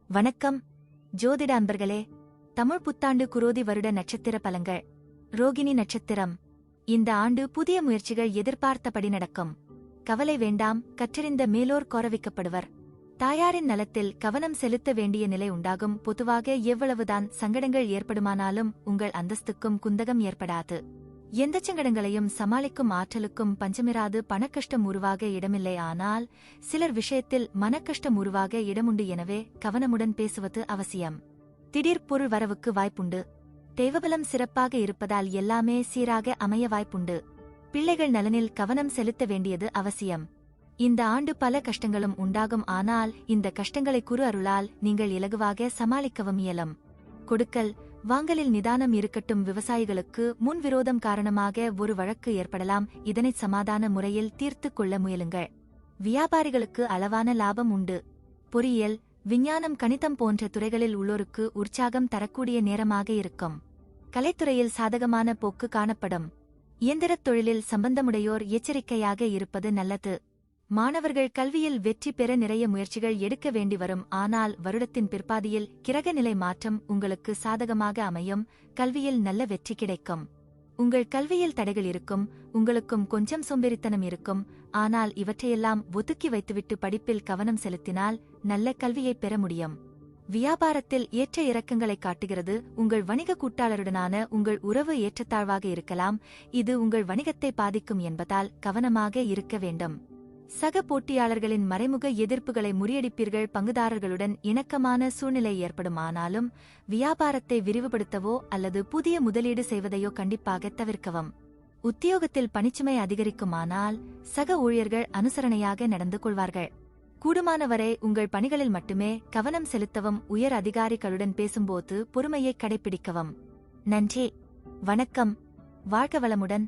வணக்கம் ஜோதிட அன்பர்களே. தமிழ் புத்தாண்டு குரோதி வருட நட்சத்திர பலன்கள். ரோகிணி நட்சத்திரம். இந்த ஆண்டு புதிய முயற்சிகள் எதிர்பார்த்தபடி நடக்கும். கவலை வேண்டாம், கற்றறிந்த மேலோர் கௌரவிக்கப்படுவர். தாயாரின் நலத்தில் கவனம் செலுத்த வேண்டிய நிலை உண்டாகும். பொதுவாக எவ்வளவுதான் சங்கடங்கள் ஏற்படுமானாலும் உங்கள் அந்தஸ்துக்கும் குந்தகம் ஏற்படாது. எந்த சங்கடங்களையும் சமாளிக்கும் ஆற்றலுக்கும் பஞ்சமிராது. பணக்கஷ்டம் உருவாக இடமில்லை. ஆனால் சிலர் விஷயத்தில் மனக்கஷ்டம் உருவாக இடமுண்டு. எனவே கவனமுடன் பேசுவது அவசியம். திடீர் பொருள் வரவுக்கு வாய்ப்புண்டு. தேவபலம் சிறப்பாக இருப்பதால் எல்லாமே சீராக அமைய வாய்ப்புண்டு. பிள்ளைகள் நலனில் கவனம் செலுத்த வேண்டியது அவசியம். இந்த ஆண்டு பல கஷ்டங்களும் உண்டாகும். ஆனால் இந்த கஷ்டங்களை குரு அருளால் நீங்கள் இலகுவாக சமாளிக்கவும் இயலும். கொடுக்கல் வாங்கலில் நிதானம் இருக்கட்டும். விவசாயிகளுக்கு முன்விரோதம் காரணமாக ஒரு வழக்கு ஏற்படலாம். இதனை சமாதான முறையில் தீர்த்துக் கொள்ள முயலுங்கள். வியாபாரிகளுக்கு அளவான லாபம் உண்டு. பொறியியல், விஞ்ஞானம், கணிதம் போன்ற துறைகளில் உள்ளோருக்கு உற்சாகம் தரக்கூடிய நேரமாக இருக்கும். கலைத்துறையில் சாதகமான போக்கு காணப்படும். இயந்திரத் தொழிலில் சம்பந்தமுடையோர் எச்சரிக்கையாக இருப்பது நல்லது. மாணவர்கள் கல்வியில் வெற்றி பெற நிறைய முயற்சிகள் எடுக்க வேண்டி வரும். ஆனால் வருடத்தின் பிற்பாதியில் கிரக நிலை மாற்றம் உங்களுக்கு சாதகமாக அமையும். கல்வியில் நல்ல வெற்றி கிடைக்கும். உங்கள் கல்வியில் தடைகள் இருக்கும். உங்களுக்கும் கொஞ்சம் சோம்பேறித்தனம் இருக்கும். ஆனால் இவற்றையெல்லாம் ஒதுக்கி வைத்துவிட்டு படிப்பில் கவனம் செலுத்தினால் நல்ல கல்வியை பெற முடியும். வியாபாரத்தில் ஏற்ற இறக்கங்களை காட்டுகிறது. உங்கள் வணிக கூட்டாளருடனான உங்கள் உறவு ஏற்றத்தாழ்வாக இருக்கலாம். இது உங்கள் வணிகத்தை பாதிக்கும் என்பதால் கவனமாக இருக்க வேண்டும். சக போட்டியாளர்களின் மறைமுக எதிர்ப்புகளை முறியடிப்பீர்கள். பங்குதாரர்களுடன் இணக்கமான சூழ்நிலை ஏற்படும். ஆனாலும் வியாபாரத்தை விரிவுபடுத்தவோ அல்லது புதிய முதலீடு செய்வதையோ கண்டிப்பாக தவிர்க்கவும். உத்தியோகத்தில் பணிச்சுமை அதிகரிக்குமானால் சக ஊழியர்கள் அனுசரணையாக நடந்து கொள்வார்கள். கூடுமானவரை உங்கள் பணிகளில் மட்டுமே கவனம் செலுத்தவும். உயர் அதிகாரிகளுடன் பேசும்போது பொறுமையை கடைபிடிக்கவும். நன்றி, வணக்கம், வாழ்க வளமுடன்.